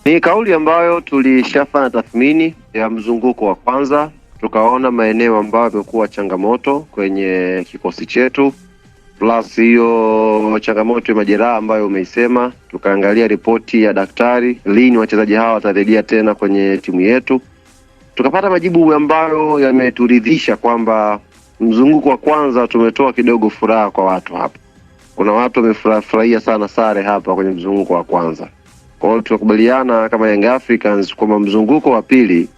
Ni kauli ambayo tulishafanya tathmini ya mzunguko wa kwanza, tukaona maeneo ambayo yamekuwa changamoto kwenye kikosi chetu, plus hiyo changamoto ya majeraha ambayo umeisema. Tukaangalia ripoti ya daktari lini wachezaji hawa watarejea tena kwenye timu yetu, tukapata majibu ambayo yameturidhisha kwamba mzunguko wa kwanza tumetoa kidogo furaha kwa watu hapa. Kuna watu wamefurahia sana sare hapa kwenye mzunguko wa kwanza. Kwa hiyo tukakubaliana kama Young Africans kwamba mzunguko wa pili,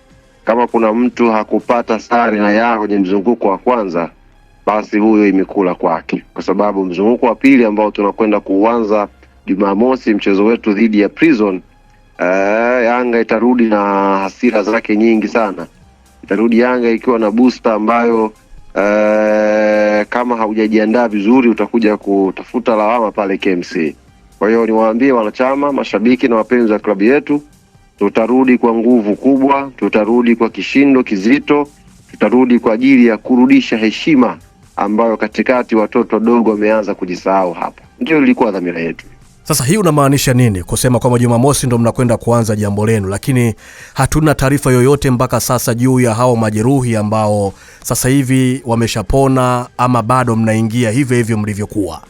kama kuna mtu hakupata sare na Yanga kwenye mzunguko wa kwanza, basi huyo imekula kwake, kwa sababu mzunguko wa pili ambao tunakwenda kuanza Jumamosi, mchezo wetu dhidi ya Prison, Yanga itarudi na hasira zake nyingi sana. Itarudi Yanga ikiwa na booster ambayo kama haujajiandaa vizuri utakuja kutafuta lawama pale KMC. Kwa hiyo niwaambie wanachama, mashabiki na wapenzi wa klabu yetu, tutarudi kwa nguvu kubwa, tutarudi kwa kishindo kizito, tutarudi kwa ajili ya kurudisha heshima ambayo katikati watoto wadogo wameanza kujisahau hapa. Ndio ilikuwa dhamira yetu. Sasa hii unamaanisha nini kusema kwamba Jumamosi ndo mnakwenda kuanza jambo lenu, lakini hatuna taarifa yoyote mpaka sasa juu ya hao majeruhi ambao sasa hivi wameshapona, ama bado mnaingia hivyo hivyo mlivyokuwa?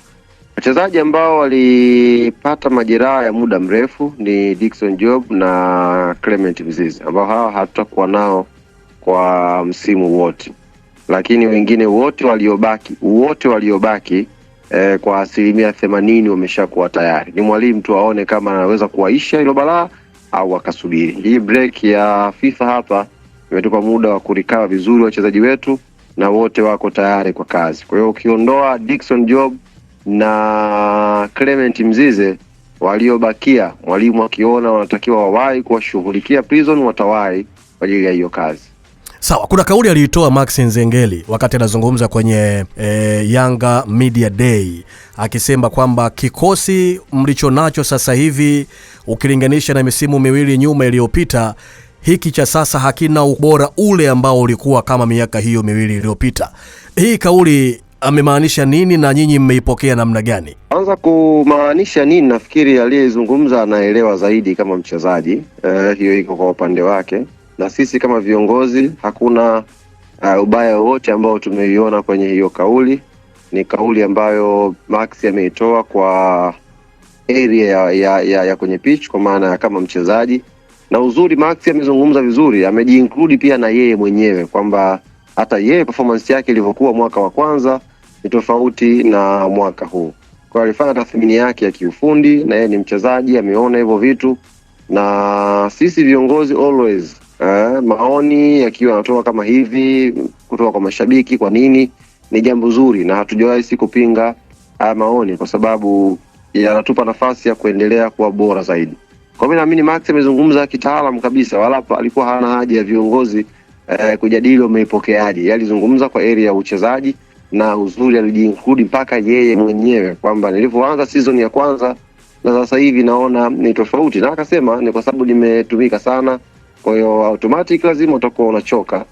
Wachezaji ambao walipata majeraha ya muda mrefu ni Dickson Job na Clement Mzize, ambao hawa hatutakuwa nao kwa msimu wote, lakini wengine wote waliobaki kwa 80% wameshakuwa tayari. Ni mwalimu tu aone kama anaweza kuwaisha hilo balaa au akasubiri. Hii break ya FIFA hapa imetupa muda wa kurikava vizuri wachezaji wetu, na wote wako tayari kwa kazi. Kwa hiyo ukiondoa Dickson Job na Clement Mzize, waliobakia mwalimu akiona wanatakiwa wawahi kuwashughulikia Prison, watawahi kwa ajili ya hiyo kazi. Sawa, kuna kauli aliitoa Max Nzengeli wakati anazungumza kwenye Yanga Media Day, akisema kwamba kikosi mlicho nacho sasa hivi ukilinganisha na misimu miwili nyuma iliyopita, hiki cha sasa hakina ubora ule ambao ulikuwa kama miaka hiyo miwili iliyopita. Hii kauli amemaanisha nini na nyinyi mmeipokea namna gani? Kwanza kumaanisha nini, nafikiri aliyezungumza anaelewa zaidi kama mchezaji. Hiyo iko kwa upande wake, na sisi kama viongozi hakuna ubaya wote ambao tumeiona kwenye hiyo kauli. Ni kauli ambayo Max ameitoa kwa area ya kwenye pitch, kwa maana ya kama mchezaji. Na uzuri Max amezungumza vizuri, amejiinclude pia na yeye mwenyewe kwamba hata yeye performance yake ilivyokuwa mwaka wa kwanza ni tofauti na mwaka huu. Kwa hiyo alifanya tathmini yake ya kiufundi, na yeye ni mchezaji, ameona hivyo vitu. Na sisi viongozi always maoni yakiwa yanatoka kama hivi kutoka kwa mashabiki, kwa nini, ni jambo zuri, na hatujawahi kupinga maoni, kwa sababu yanatupa nafasi ya kuendelea kuwa bora zaidi. Kwa mimi naamini Max amezungumza kitaalamu kabisa, wala alikuwa hana haja ya viongozi kujadili umeipokeaje. Alizungumza kwa area ya uchezaji, na uzuri alijiinclude mpaka yeye mwenyewe kwamba nilivyoanza season ya kwanza na sasa hivi naona ni tofauti, na akasema ni kwa sababu nimetumika sana, kwa hiyo automatic lazima utakuwa unachoka.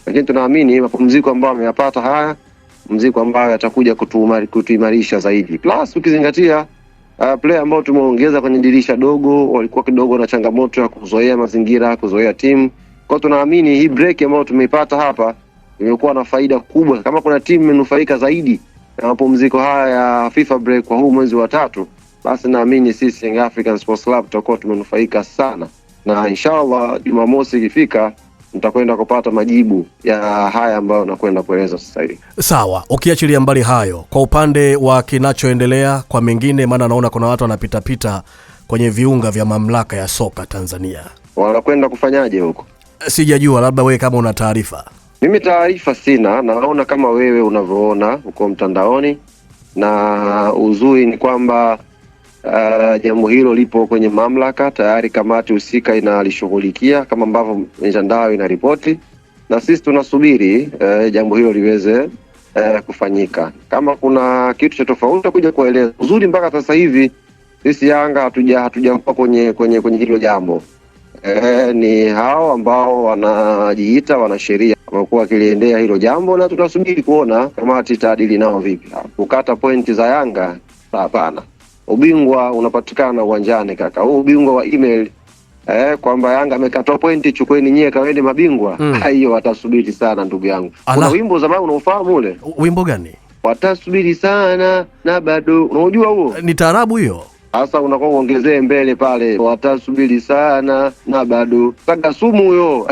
Lakini tunaamini mapumziko ambayo ameyapata haya, mziko ambayo yatakuja kutuimarisha zaidi. Plus ukizingatia player ambao tumeongeza kwenye dirisha dogo walikuwa kidogo na changamoto ya kuzoea mazingira, kuzoea timu. Kwa tunaamini hii break ambayo tumeipata hapa imekuwa na faida kubwa. Kama kuna timu imenufaika zaidi na mapumziko haya ya FIFA break kwa huu mwezi wa 3, basi naamini sisi Young African Sports Club tutakuwa tumenufaika sana. Na inshallah Jumamosi ikifika nitakwenda kupata majibu ya haya ambayo nakwenda kueleza sasa hivi. Sawa, ukiachilia mbali hayo, kwa upande wa kinachoendelea kwa mengine, maana naona kuna watu wanapita kwenye viunga vya mamlaka ya soka Tanzania. Wanakwenda kufanyaje huko? Sijajua, labda wewe kama una taarifa. Mimi taarifa sina, naona kama wewe unavyoona uko mtandaoni, na uzuri ni kwamba jambo hilo lipo kwenye mamlaka tayari, kamati husika inalishughulikia kama ambavyo mitandao inaripoti, na sisi tunasubiri jambo hilo liweze kufanyika. Kama kuna kitu cha tofauti tutakuja kueleza. Uzuri mpaka sasa hivi sisi Yanga hatujakuwa kwenye hilo jambo. Ni hao ambao wanajiita wanasheria wamekuwa wakiliendea hilo jambo, na tutasubiri kuona kamati taadili nao vipi. Kukata pointi za Yanga hapana. Ubingwa unapatikana uwanjani kaka. Huu ubingwa wa email kwamba Yanga amekatwa pointi, chukueni nyie kaweni mabingwa. Hiyo watasubiri sana ndugu yangu. Kuna wimbo zamani unaofahamu ule? Wimbo gani? Watasubiri sana na bado, unajua huo? Ni taarabu hiyo. Sasa unakuwa uongezee mbele pale, watasubiri sana na bado. Saka sumu huyo.